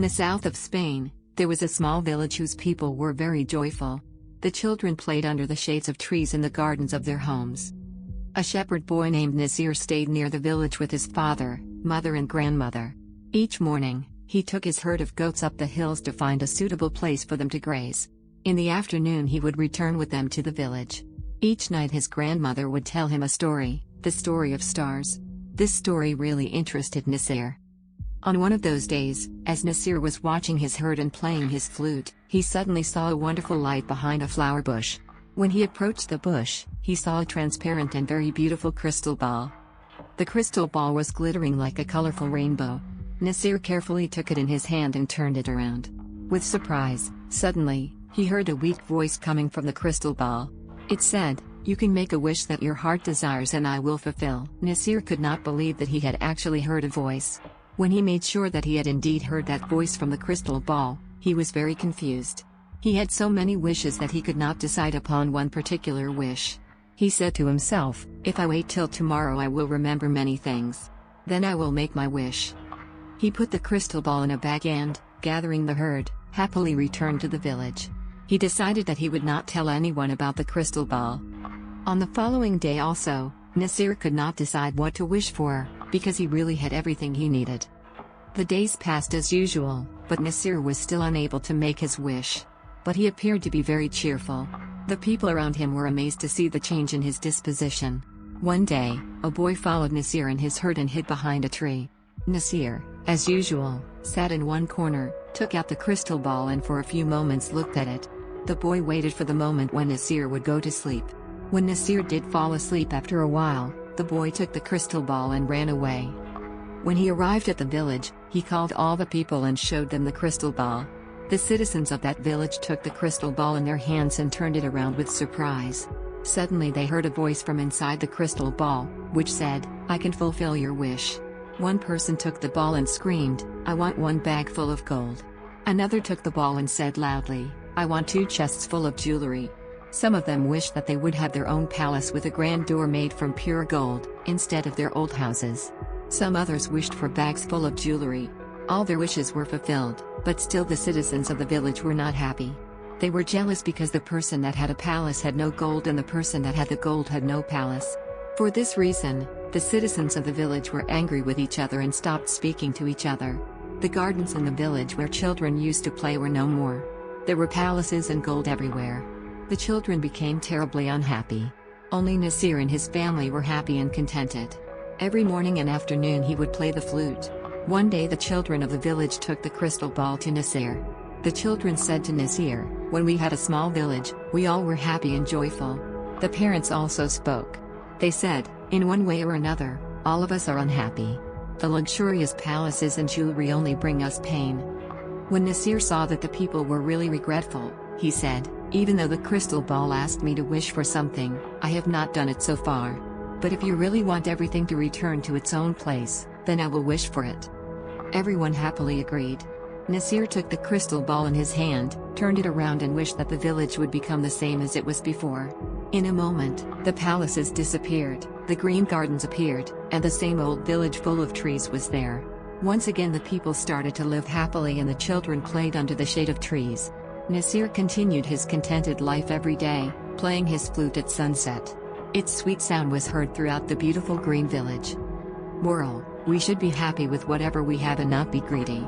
In the south of Spain, there was a small village whose people were very joyful. The children played under the shades of trees in the gardens of their homes. A shepherd boy named Nasir stayed near the village with his father, mother and grandmother. Each morning, he took his herd of goats up the hills to find a suitable place for them to graze. In the afternoon he would return with them to the village. Each night his grandmother would tell him a story, the story of stars. This story really interested Nasir. On one of those days, as Nasir was watching his herd and playing his flute, he suddenly saw a wonderful light behind a flower bush. When he approached the bush, he saw a transparent and very beautiful crystal ball. The crystal ball was glittering like a colorful rainbow. Nasir carefully took it in his hand and turned it around. With surprise, suddenly, he heard a weak voice coming from the crystal ball. It said, "You can make a wish that your heart desires and I will fulfill." Nasir could not believe that he had actually heard a voice. When he made sure that he had indeed heard that voice from the crystal ball, he was very confused. He had so many wishes that he could not decide upon one particular wish. He said to himself, "If I wait till tomorrow I will remember many things. Then I will make my wish." He put the crystal ball in a bag and, gathering the herd, happily returned to the village. He decided that he would not tell anyone about the crystal ball. On the following day also, Nasir could not decide what to wish for, because he really had everything he needed. The days passed as usual, but Nasir was still unable to make his wish. But he appeared to be very cheerful. The people around him were amazed to see the change in his disposition. One day, a boy followed Nasir and his herd and hid behind a tree. Nasir, as usual, sat in one corner, took out the crystal ball and for a few moments looked at it. The boy waited for the moment when Nasir would go to sleep. When Nasir did fall asleep after a while, the boy took the crystal ball and ran away. When he arrived at the village, he called all the people and showed them the crystal ball. The citizens of that village took the crystal ball in their hands and turned it around with surprise. Suddenly they heard a voice from inside the crystal ball, which said, "I can fulfill your wish." One person took the ball and screamed, "I want one bag full of gold." Another took the ball and said loudly, "I want 2 chests full of jewelry." Some of them wished that they would have their own palace with a grand door made from pure gold, instead of their old houses. Some others wished for bags full of jewelry. All their wishes were fulfilled, but still the citizens of the village were not happy. They were jealous because the person that had a palace had no gold and the person that had the gold had no palace. For this reason, the citizens of the village were angry with each other and stopped speaking to each other. The gardens in the village where children used to play were no more. There were palaces and gold everywhere. The children became terribly unhappy. Only Nasir and his family were happy and contented. Every morning and afternoon he would play the flute. One day the children of the village took the crystal ball to Nasir. The children said to Nasir, "When we had a small village, we all were happy and joyful." The parents also spoke. They said, "In one way or another, all of us are unhappy. The luxurious palaces and jewelry only bring us pain." When Nasir saw that the people were really regretful, he said, "Even though the crystal ball asked me to wish for something, I have not done it so far. But if you really want everything to return to its own place, then I will wish for it." Everyone happily agreed. Nasir took the crystal ball in his hand, turned it around and wished that the village would become the same as it was before. In a moment, the palaces disappeared, the green gardens appeared, and the same old village full of trees was there. Once again the people started to live happily and the children played under the shade of trees. Nasir continued his contented life every day, playing his flute at sunset. Its sweet sound was heard throughout the beautiful green village. Moral: we should be happy with whatever we have and not be greedy.